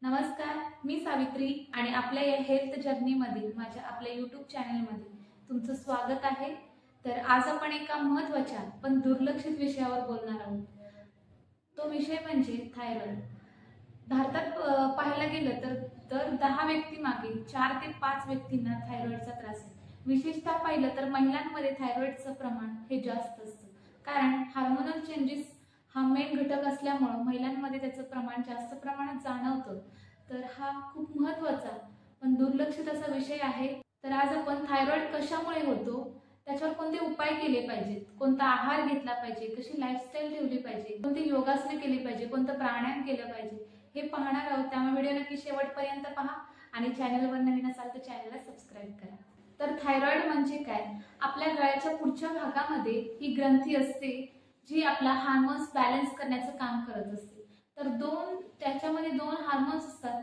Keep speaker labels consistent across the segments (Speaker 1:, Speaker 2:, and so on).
Speaker 1: नमस्कार, मी सावित्री आणि आपल्या या हेल्थ जर्नीमध्ये माझ्या आपल्या यूट्यूब चॅनलमध्ये तुमचं स्वागत आहे। तर आज आपण एका महत्त्वाच्या पण दुर्लक्षित विषयावर बोलणार आहोत। तो विषय म्हणजे थायरॉइड। भारतात पाहायला गेलं तर दर 10 व्यक्तीमागे 4 ते 5 व्यक्तींना थायरॉइडचा त्रास आहे। विशेषतः पाहिलं तर महिलांमध्ये थायरॉइडचं प्रमाण हे जास्त असतं, कारण हार्मोनल चेंजेस हा मेन घटक असल्यामुळे महिलांमध्ये त्याचं प्रमाण जास्त प्रमाणात जाणवतं। तर हा खूप महत्त्वाचा पण दुर्लक्षित असा विषय आहे। तर आज आपण थायरॉइड कशामुळे होतो, त्याच्यावर कोणते उपाय केले पाहिजेत, कोणता आहार घेतला पाहिजे, कशी लाईफस्टाईल ठेवली पाहिजे, कोणते योगासने केली पाहिजे, कोणतं प्राणायाम केलं पाहिजे हे पाहणार आहोत। त्यामुळे व्हिडिओ नक्की शेवटपर्यंत पहा आणि चॅनलवर नवीन असाल तर चॅनलला सबस्क्राईब करा। तर थायरॉइड म्हणजे काय? आपल्या गळ्याच्या पुढच्या भागामध्ये ही ग्रंथी असते जी आपला हार्मोन्स बॅलन्स करण्याचं काम करत असते। तर त्याच्यामध्ये दोन हार्मोन्स असतात,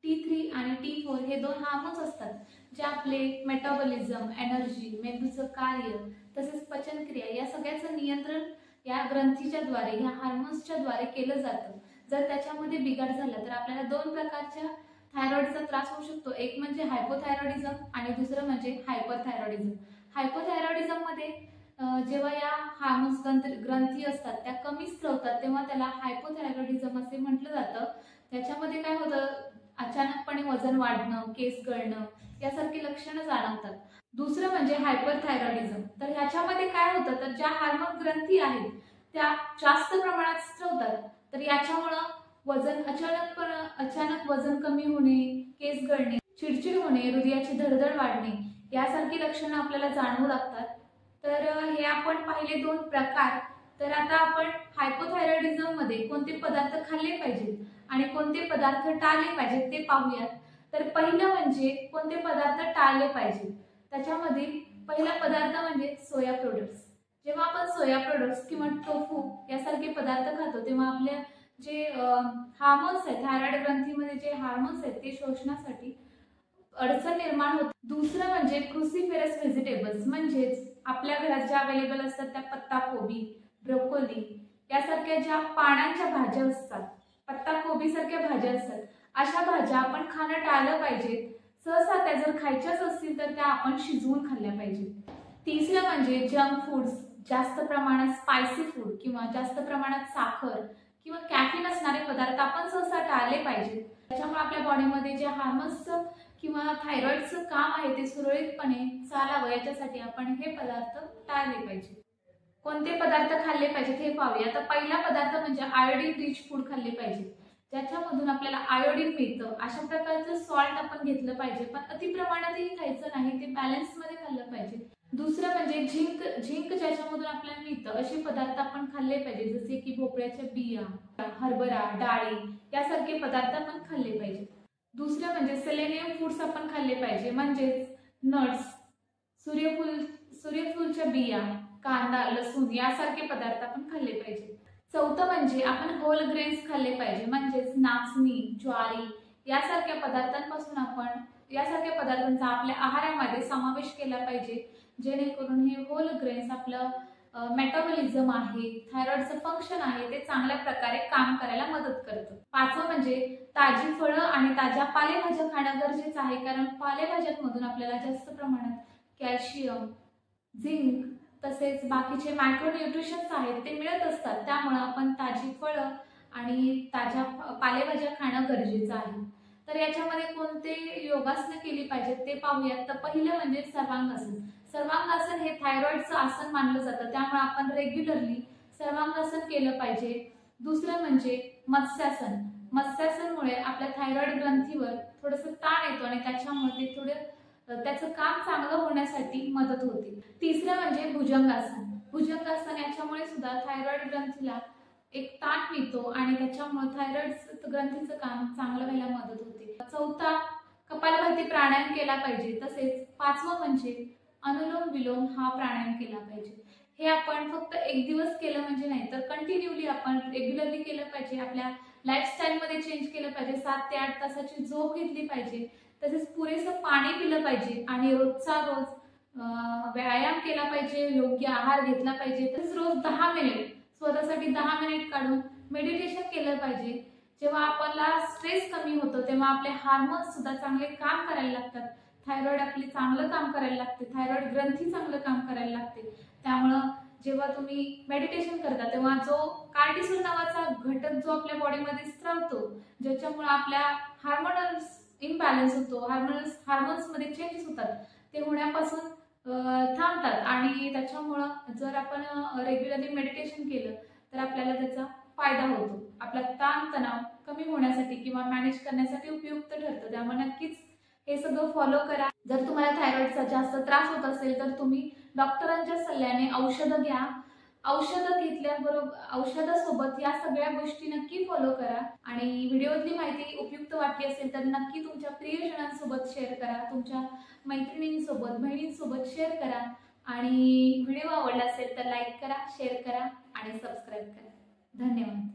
Speaker 1: T3 आणि T4 हे दोन हार्मोन्स असतात जे आपले मेटाबॉलिझम, एनर्जी, मेंदूचं कार्य तसेच पचनक्रिया या सगळ्याचं नियंत्रण या ग्रंथीच्या द्वारे, या हार्मोन्सच्या द्वारे केलं जातं। जर त्याच्यामध्ये बिघाड झाला तर आपल्याला दोन प्रकारच्या थायरॉइडचा त्रास होऊ शकतो। एक म्हणजे हायपोथायरॉइडिझम आणि दुसरं म्हणजे हायपरथायरॉइडिझम। हायपोथायरॉइडिझम मध्ये जेव्हा या हार्मोन्स ग्रंथी असतात त्या कमी स्त्रवतात तेव्हा त्याला हायपोथायरॉइडिझम असे म्हटलं जातं। त्याच्यामध्ये काय होतं, अचानकपणे वजन वाढणं, केस गळणं यासारखी लक्षणं जाणवतात। दुसरं म्हणजे हायपरथायरॉइडिझम। तर ह्याच्यामध्ये काय होतं, तर ज्या हार्मोन ग्रंथी आहेत त्या जास्त प्रमाणात स्त्रवतात, तर याच्यामुळे वजन अचानक वजन कमी होणे, केस गळणे, चिडचिड होणे, हृदयाची धडधड वाढणे यासारखी लक्षणं आपल्याला जाणवू लागतात। तर हे आपण पाहिले दोन प्रकार। तर आता आपण हायपोथायरॉइडिझम मध्ये कोणते पदार्थ खाल्ले पाहिजेत आणि कोणते पदार्थ टाळले पाहिजेत ते पाहूयात। तर पहिलं म्हणजे कोणते पदार्थ टाळले पाहिजेत, त्याच्यामधील पहिला पदार्थ म्हणजे सोया प्रोडक्ट्स। जेव्हा आपण सोया प्रोडक्ट्स किंवा टोफू यासारखे पदार्थ खातो तेव्हा आपल्या जे हार्मोन्स आहेत, थायरॉइड ग्रंथीमध्ये जे हार्मोन्स आहेत ते शोषण्यासाठी अडचण निर्माण होते। दुसरं म्हणजे क्रुसिफेरस व्हेजिटेबल्स, म्हणजेच आपल्या घरात ज्या अवेलेबल असतात त्या पत्ताकोबी, ब्रोकोली यासारख्या ज्या पानांच्या भाज्या असतात, पत्ताकोबी सारख्या भाज्या असतात, अशा भाज्या आपण खाणं टाळलं पाहिजे। सहसा त्या जर खायच्याच असतील तर त्या आपण शिजवून खाल्ल्या पाहिजेत। तिसरं म्हणजे जंक फूड्स, जास्त प्रमाणात स्पायसी फूड किंवा जास्त प्रमाणात साखर किंवा कॅफीन असणारे पदार्थ आपण सहसा टाळले पाहिजेत। त्याच्यामुळे आपल्या बॉडीमध्ये जे हार्मोन्सचं किंवा थायरॉइडचं काम आहे ते सुरळीतपणे चालावं याच्यासाठी आपण हे पदार्थ टाळले पाहिजे। कोणते पदार्थ खाल्ले पाहिजेत हे पाहूया। तर पहिला पदार्थ म्हणजे आयोडीन रिच फूड खाल्ले पाहिजे, ज्याच्यामधून आपल्याला आयोडीन मिळतं। अशा प्रकारचं सॉल्ट आपण घेतलं पाहिजे, पण अति प्रमाणातही खायचं नाही, ते बॅलन्स मध्ये खाल्लं पाहिजे। दुसरं म्हणजे झिंक ज्याच्यामधून आपल्याला मिळतं असे पदार्थ आपण खाल्ले पाहिजे, जसे की भोपळ्याच्या बिया, हरभरा डाळी यासारखे पदार्थ आपण खाल्ले पाहिजे। दुसरं म्हणजे सेलेनियम फूड्स आपण खाल्ले पाहिजे, म्हणजेच नट्स, सूर्यफूलच्या बिया, कांदा, लसूण यासारखे पदार्थ आपण खाल्ले पाहिजे। चौथं म्हणजे आपण होल ग्रेन्स खाल्ले पाहिजे, म्हणजेच नाचणी, ज्वारी यासारख्या पदार्थांचा आपल्या आहारामध्ये समावेश केला पाहिजे, जेणेकरून हे होल ग्रेन्स आपलं मेटाबॉलिझम आहे, थायरॉइडचं फंक्शन आहे ते चांगल्या प्रकारे काम करायला मदत करतं। पाचवं म्हणजे ताजी फळं आणि ताज्या पालेभाज्या खाणं गरजेचं आहे, कारण पालेभाज्यांमधून आपल्याला जास्त प्रमाणात कॅल्शियम, झिंक तसेच बाकीचे मायक्रोन्यूट्रिशन्स आहेत ते मिळत असतात। त्यामुळे आपण ताजी फळं आणि ताज्या पालेभाज्या खाणं गरजेचं आहे। तर याच्यामध्ये कोणते योगासनं केली पाहिजेत ते पाहूयात। तर पहिलं म्हणजे सर्वांगासन। सर्वांगासन हे थायरॉइडचं आसन मानलं जातं, त्यामुळे आपण रेग्युलरली सर्वांगासन केलं पाहिजे। दुसरं म्हणजे मत्स्यासन। मत्स्यासनमुळे आपल्या थायरॉइड ग्रंथीवर थोडंसं ताण येतो आणि त्याच्यामुळे त्याचं काम चांगलं होण्यासाठी मदत होते। तिसरं म्हणजे भुजंगासन। भुजंगासन याच्यामुळे सुद्धा थायरॉइड ग्रंथीला एक ताण मिळतो आणि त्याच्यामुळे थायरॉइड ग्रंथीचं काम चांगलं व्हायला मदत होते। चौथा, कपालभाती प्राणायाम केला पाहिजे। तसेच पाचवं म्हणजे अनुलोम विलोम हा प्राणायाम केला पाहिजे। हे आपण फक्त एक दिवस केलं म्हणजे नाही, तर कंटिन्यूली आपण रेग्युलरली केलं पाहिजे। आपल्या लाईफस्टाईल मध्ये चेंज केलं पाहिजे। 7 ते 8 तासाची झोप घेतली पाहिजे, तसेच पुरेसं पाणी पिलं पाहिजे आणि रोजचा रोज व्यायाम केला पाहिजे, योग्य आहार घेतला पाहिजे। तसेच रोज 10 मिनिट स्वतःसाठी 10 मिनिट काढून मेडिटेशन केलं पाहिजे, जेव्हा आपल्याला स्ट्रेस कमी होतो तेव्हा आपले हार्मोन्स सुद्धा चांगले काम करायला लागतात. थायरॉइड आपली चांगलं काम करायला लागते, थायरॉइड ग्रंथी चांगलं काम करायला लागते. त्यामुळं जेव्हा तुम्ही मेडिटेशन करता तेव्हा जो कार्टिसोल नावाचा घटक जो आपल्या बॉडीमध्ये स्त्रावतो, ज्याच्यामुळे आपल्या हार्मोनल्स इम्बॅलन्स होतो, हार्मोन्स मध्ये चेंजेस होतात, ते होण्यापासून थांबतात. आणि त्याच्यामुळं जर आपण रेग्युलरली मेडिटेशन केलं तर आपल्याला त्याचा फायदा होतो. आपला ताण तणाव कमी होण्यासाठी किंवा मॅनेज करण्यासाठी उपयुक्त ठरतं. त्यामुळे नक्कीच हे सगळं फॉलो करा. जर तुम्हाला थायरॉइडचा जास्त त्रास होत असेल तर तुम्ही डॉक्टरांच्या सल्ल्याने औषधं घ्या. औषधं घेतल्याबरोबर औषधासोबत या सगळ्या गोष्टी नक्की फॉलो करा. आणि व्हिडिओतली माहिती उपयुक्त वाटली असेल तर नक्की तुमच्या प्रियजनांसोबत शेअर करा, तुमच्या मैत्रिणींसोबत, बहिणींसोबत शेअर करा. आणि व्हिडिओ आवडला असेल तर लाईक करा, शेअर करा आणि सबस्क्राईब करा. धन्यवाद.